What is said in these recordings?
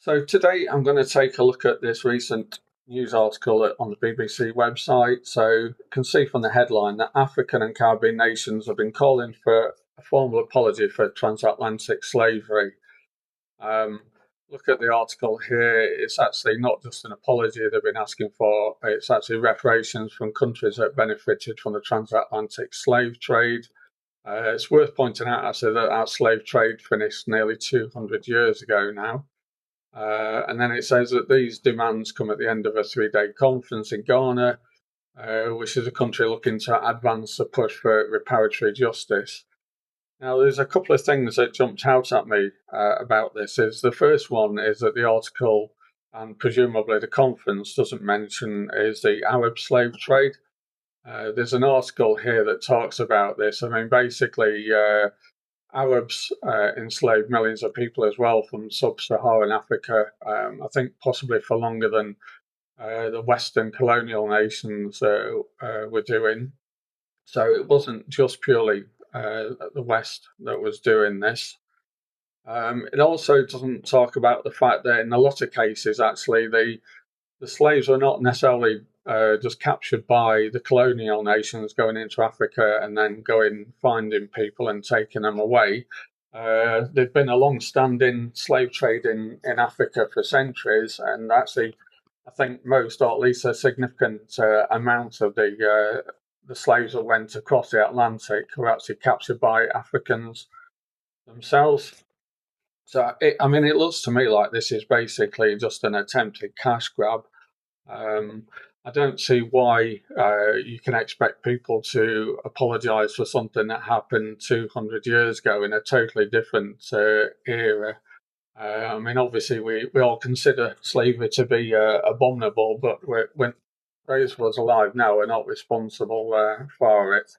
So today I'm going to take a look at this recent news article on the BBC website. So you can see from the headline that African and Caribbean nations have been calling for a formal apology for transatlantic slavery. Look at the article here. It's actually not just an apology they've been asking for, it's actually reparations from countries that benefited from the transatlantic slave trade. It's worth pointing out actually that our slave trade finished nearly 200 years ago now. And then it says that these demands come at the end of a 3-day conference in Ghana, which is a country looking to advance the push for reparatory justice. Now, there's a couple of things that jumped out at me about this. The first one is that the article, and presumably the conference, doesn't mention is the Arab slave trade. There's an article here that talks about this. I mean, basically, Arabs enslaved millions of people as well from sub-Saharan Africa, I think possibly for longer than the Western colonial nations were doing. So it wasn't just purely the West that was doing this. It also doesn't talk about the fact that in a lot of cases, actually, the slaves were not necessarily just captured by the colonial nations going into Africa and then going finding people and taking them away. There'd been a long-standing slave trade in Africa for centuries, and actually, I think most, or at least a significant amount of the slaves that went across the Atlantic were actually captured by Africans themselves. So, it looks to me like this is basically just an attempted cash grab. I don't see why you can expect people to apologise for something that happened 200 years ago in a totally different era. Obviously, we all consider slavery to be abominable, but when those of us alive now are not responsible for it.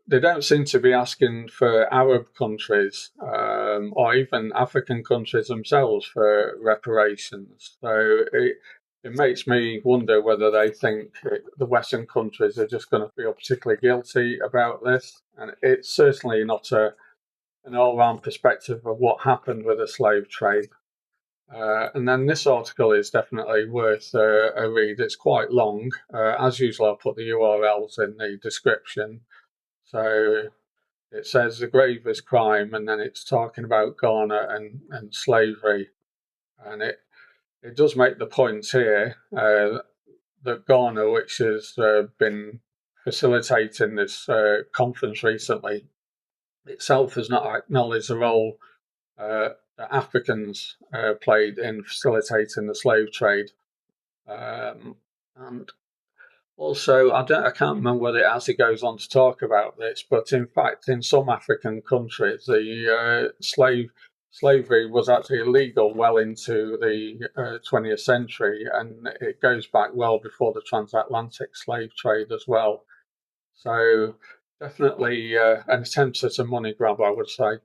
They don't seem to be asking for Arab countries or even African countries themselves for reparations. So it makes me wonder whether they think the Western countries are just going to feel particularly guilty about this. And it's certainly not an all-round perspective of what happened with the slave trade. And then this article is definitely worth a read. It's quite long. As usual, I'll put the URLs in the description. So it says the gravest crime, and then it's talking about Ghana and slavery. And it does make the point here that Ghana, which has been facilitating this conference recently, itself has not acknowledged the role that Africans played in facilitating the slave trade. And also, I can't remember whether it actually goes on to talk about this, but in fact, in some African countries, the slavery was actually illegal well into the 20th century, and it goes back well before the transatlantic slave trade as well. So definitely an attempt at a money grab, I would say.